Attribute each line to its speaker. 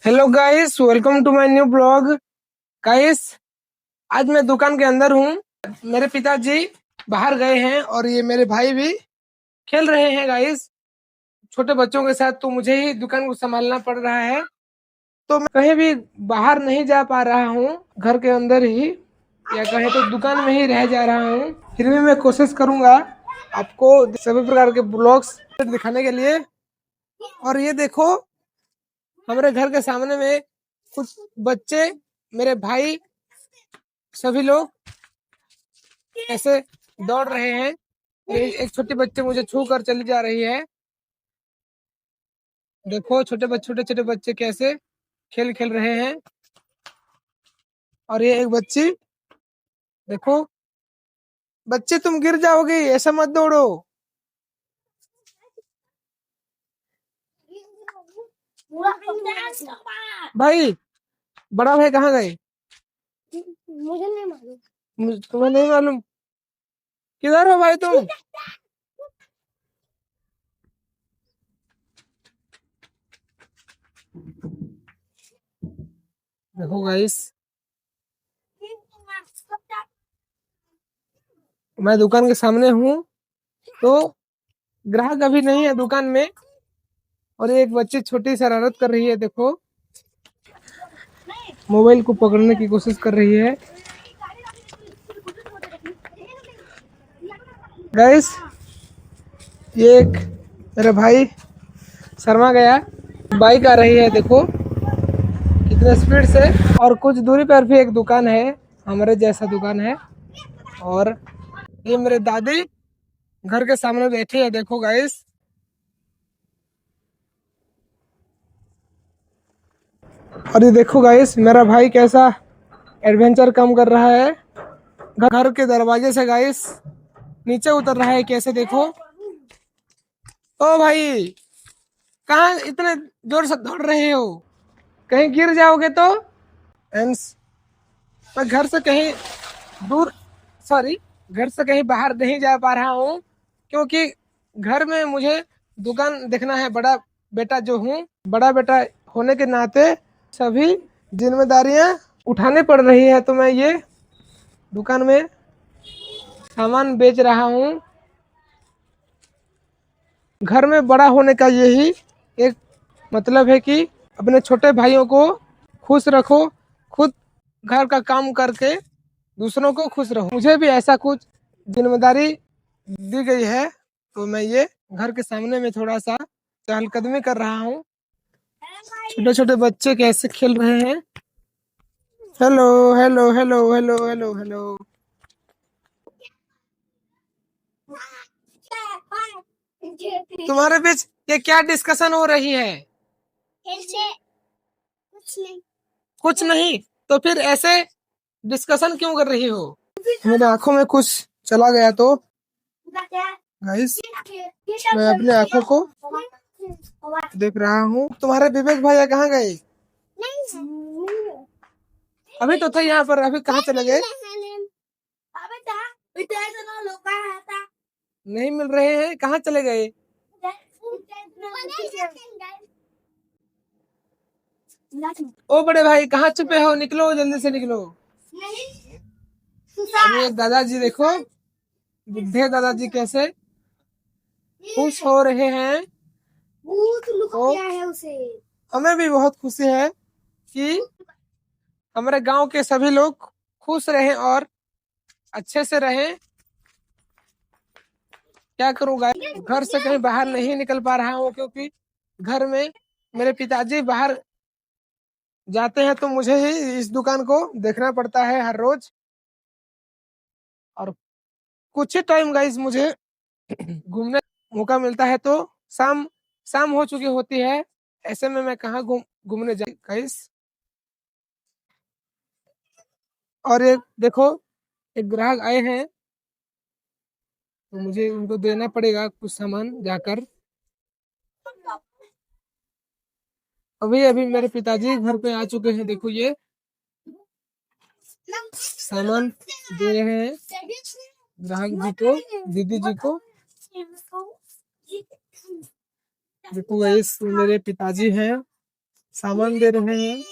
Speaker 1: Hello guys, welcome to my new blog. Guys, आज मैं दुकान के अंदर हूँ। मेरे पिताजी बाहर गए हैं और ये मेरे भाई भी खेल रहे हैं। गाइस, छोटे बच्चों के साथ तो मुझे ही दुकान को संभालना पड़ रहा है, तो मैं कहीं भी बाहर नहीं जा पा रहा हूँ। घर के अंदर ही या कहीं तो दुकान में ही रह जा रहा हूँ। फिर भी मैं कोशिश करूंगा आपको सभी प्रकार के ब्लॉग्स दिखाने के लिए। और ये देखो, हमारे घर के सामने में कुछ बच्चे, मेरे भाई, सभी लोग ऐसे दौड़ रहे हैं। एक छोटी बच्चे मुझे छू कर चली जा रही है। देखो छोटे छोटे बच्चे कैसे खेल खेल रहे हैं। और ये एक बच्ची, देखो बच्चे, तुम गिर जाओगे, ऐसा मत दौड़ो। भाई, बड़ा भाई कहाँ गए?
Speaker 2: मुझे नहीं मालूम।
Speaker 1: तुम्हें नहीं मालूम? किधर हो भाई तुम? देखो गाइस, मैं दुकान के सामने हूँ, तो ग्राहक अभी नहीं है दुकान में। और एक बच्ची छोटी शरारत कर रही है। देखो, मोबाइल को पकड़ने की कोशिश कर रही है। गाइस, ये एक मेरा भाई शर्मा गया। बाइक आ रही है, देखो कितने स्पीड से। और कुछ दूरी पर भी एक दुकान है, हमारे जैसा दुकान है। और ये मेरे दादी घर के सामने बैठी है। देखो गाइस, और ये देखो गाइस, मेरा भाई कैसा एडवेंचर काम कर रहा है। घर के दरवाजे से गाइस नीचे उतर रहा है कैसे, देखो। ओ भाई, कहाँ इतने जोर से दौड़ रहे हो? कहीं गिर जाओगे तो। एंड्स, मैं घर से कहीं दूर, सॉरी, घर से कहीं बाहर नहीं जा पा रहा हूँ, क्योंकि घर में मुझे दुकान देखना है। बड़ा बेटा जो हूँ, बड़ा बेटा होने के नाते सभी जिम्मेदारियां उठानी पड़ रही है। तो मैं ये दुकान में सामान बेच रहा हूँ। घर में बड़ा होने का यही एक मतलब है कि अपने छोटे भाइयों को खुश रखो, खुद घर का काम करके दूसरों को खुश रहो। मुझे भी ऐसा कुछ जिम्मेदारी दी गई है, तो मैं ये घर के सामने में थोड़ा सा चहलकदमी कर रहा हूँ। छोटे छोटे बच्चे कैसे खेल रहे हैं। Hello hello hello hello hello hello. तुम्हारे बीच ये क्या डिस्कशन हो रही है?
Speaker 2: कुछ नहीं।
Speaker 1: कुछ नहीं, तो फिर ऐसे डिस्कशन क्यों कर रही हो? मेरे आंखों में कुछ चला गया तो गाइस, मैं अपने आंखों को देख रहा हूँ। तुम्हारे विवेक भैया कहाँ गए? अभी तो थे यहाँ पर, अभी कहाँ चले गए? नहीं मिल रहे हैं, कहाँ चले गए? ओ बड़े भाई, कहाँ छुपे हो? निकलो, जल्दी से निकलो। अभी एक दादाजी, देखो बुढ़े दादाजी कैसे खुश हो रहे हैं। तो हमें भी बहुत खुशी है कि हमारे गांव के सभी लोग खुश रहें और अच्छे से रहें। क्या करूँगा, घर से कहीं बाहर नहीं निकल पा रहा हूँ, क्योंकि घर में मेरे पिताजी बाहर जाते हैं, तो मुझे ही इस दुकान को देखना पड़ता है हर रोज। और कुछ ही टाइम गाइस मुझे घूमने मौका मिलता है, तो शाम शाम हो चुकी होती है। ऐसे में मैं कहाँ घूमने जा गाइस। और एक देखो, एक ग्राहक आए हैं, तो मुझे उनको देना पड़ेगा कुछ सामान जाकर। अभी अभी मेरे पिताजी घर पे आ चुके हैं। देखो, ये सामान दे रहे हैं ग्राहक जी को, दीदी जी को। देखो गाइस, मेरे पिताजी हैं सामान दे रहे हैं।